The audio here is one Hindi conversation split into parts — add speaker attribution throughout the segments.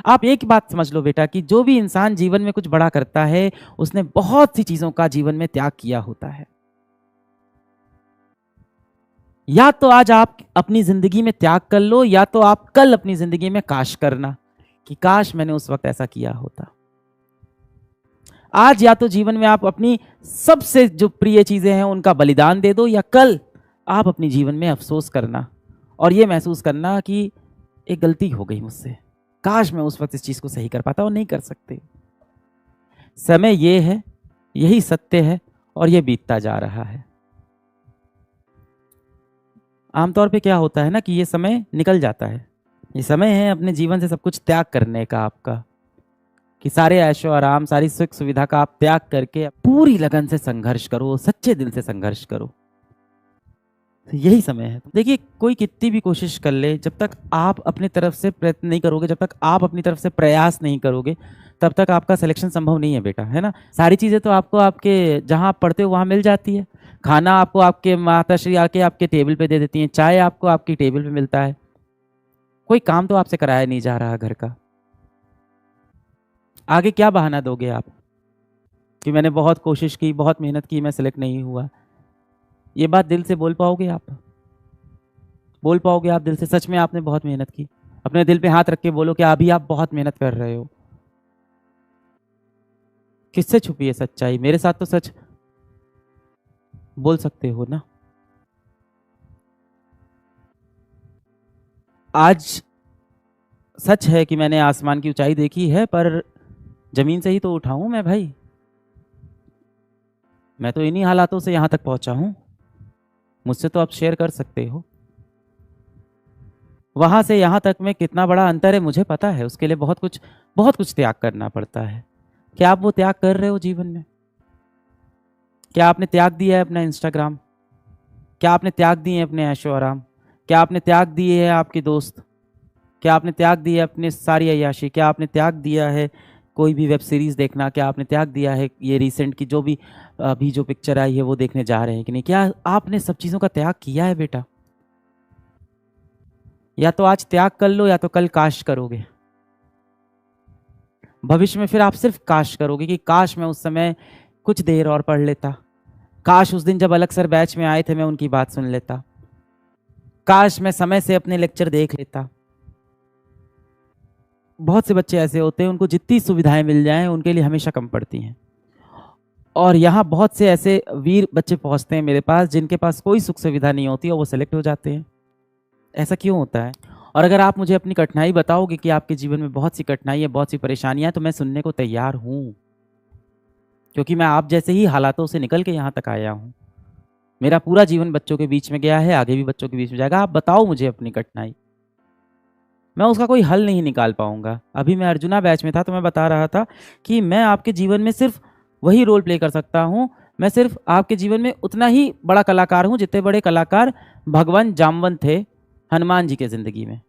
Speaker 1: आप एक बात समझ लो बेटा कि जो भी इंसान जीवन में कुछ बड़ा करता है, उसने बहुत सी चीज़ों का जीवन में त्याग किया होता है। या तो आज आप अपनी ज़िंदगी में त्याग कर लो, या तो आप कल अपनी ज़िंदगी में काश करना कि काश मैंने उस वक़्त ऐसा किया होता। आज या तो जीवन में आप अपनी सबसे जो प्रिय चीज़ें हैं उनका बलिदान दे दो, या कल आप अपनी जीवन में अफ़सोस करना और ये महसूस करना कि एक गलती हो गई मुझसे, काश मैं उस वक़्त इस चीज़ को सही कर पाता और नहीं कर सकते। समय ये है, यही सत्य है और ये बीतता जा रहा है। आमतौर पे क्या होता है ना कि ये समय निकल जाता है। ये समय है अपने जीवन से सब कुछ त्याग करने का आपका, कि सारे ऐशो आराम, सारी सुख सुविधा का आप त्याग करके पूरी लगन से संघर्ष करो, सच्चे दिल से संघर्ष करो। तो यही समय है। देखिए, कोई कितनी भी कोशिश कर ले, जब तक आप अपनी तरफ से प्रयत्न नहीं करोगे, जब तक आप अपनी तरफ से प्रयास नहीं करोगे, तब तक आपका सिलेक्शन संभव नहीं है बेटा, है ना। सारी चीज़ें तो आपको आपके जहाँ आप पढ़ते हो वहाँ मिल जाती है। खाना आपको आपके माताश्री आके आपके टेबल पे दे देती हैं, चाय आपको आपकी टेबल पे मिलता है। कोई काम तो आपसे कराया नहीं जा रहा घर का। आगे क्या बहाना दोगे आप कि मैंने बहुत कोशिश की, बहुत मेहनत की, मैं सिलेक्ट नहीं हुआ। ये बात दिल से बोल पाओगे आप? बोल पाओगे आप दिल से सच में आपने बहुत मेहनत की? अपने दिल पे हाथ रख के बोलो कि अभी आप बहुत मेहनत कर रहे हो। किससे छुपी है सच्चाई? मेरे साथ तो सच बोल सकते हो ना। आज सच है कि मैंने आसमान की ऊंचाई देखी है, पर जमीन से ही तो उठा हूं मैं भाई। मैं तो इन्हीं हालातों से यहां तक पहुंचा हूं। मुझसे तो आप शेयर कर सकते हो। वहां से यहां तक में कितना बड़ा अंतर है मुझे पता है। उसके लिए बहुत कुछ त्याग करना पड़ता है। क्या आप वो त्याग कर रहे हो जीवन में? क्या आपने त्याग दिया है अपना इंस्टाग्राम? क्या आपने त्याग दिए हैं अपने ऐशो आराम? क्या आपने त्याग दिए हैं आपके दोस्त? क्या आपने त्याग दिया है अपने सारी अय्याशी? क्या आपने त्याग दिया है कोई भी वेब सीरीज़ देखना? क्या आपने त्याग दिया है ये रिसेंट की जो भी अभी जो पिक्चर आई है वो देखने जा रहे हैं कि नहीं? क्या आपने सब चीज़ों का त्याग किया है बेटा? या तो आज त्याग कर लो, या तो कल काश करोगे। भविष्य में फिर आप सिर्फ काश करोगे कि काश मैं उस समय कुछ देर और पढ़ लेता, काश उस दिन जब अलग सर बैच में आए थे मैं उनकी बात सुन लेता, काश मैं समय से अपने लेक्चर देख लेता। बहुत से बच्चे ऐसे होते हैं, उनको जितनी सुविधाएं मिल जाएं उनके लिए हमेशा कम पड़ती हैं। और यहाँ बहुत से ऐसे वीर बच्चे पहुंचते हैं मेरे पास जिनके पास कोई सुख सुविधा नहीं होती और वो सेलेक्ट हो जाते हैं। ऐसा क्यों होता है? और अगर आप मुझे अपनी कठिनाई बताओगे कि आपके जीवन में बहुत सी कठिनाई है, बहुत सी परेशानियां, तो मैं सुनने को तैयार हूँ, क्योंकि मैं आप जैसे ही हालातों से निकल के यहाँ तक आया हूँ। मेरा पूरा जीवन बच्चों के बीच में गया है, आगे भी बच्चों के बीच में जाएगा। आप बताओ मुझे अपनी कठिनाई, मैं उसका कोई हल नहीं निकाल पाऊंगा। अभी मैं अर्जुना बैच में था तो मैं बता रहा था कि मैं आपके जीवन में सिर्फ वही रोल प्ले कर सकता हूँ। मैं सिर्फ आपके जीवन में उतना ही बड़ा कलाकार हूँ जितने बड़े कलाकार भगवान जामवंत थे हनुमान जी के ज़िंदगी में।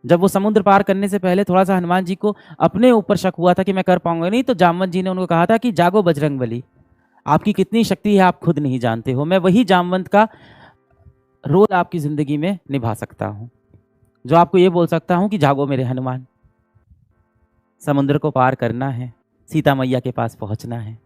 Speaker 1: जब वो समुद्र पार करने से पहले थोड़ा सा हनुमान जी को अपने ऊपर शक हुआ था कि मैं कर पाऊंगा नहीं, तो जामवंत जी ने उनको कहा था कि जागो बजरंगबली, आपकी कितनी शक्ति है आप खुद नहीं जानते हो। मैं वही जामवंत का रोल आपकी ज़िंदगी में निभा सकता हूँ, जो आपको ये बोल सकता हूँ कि जागो मेरे हनुमान, समुद्र को पार करना है, सीता मैया के पास पहुँचना है।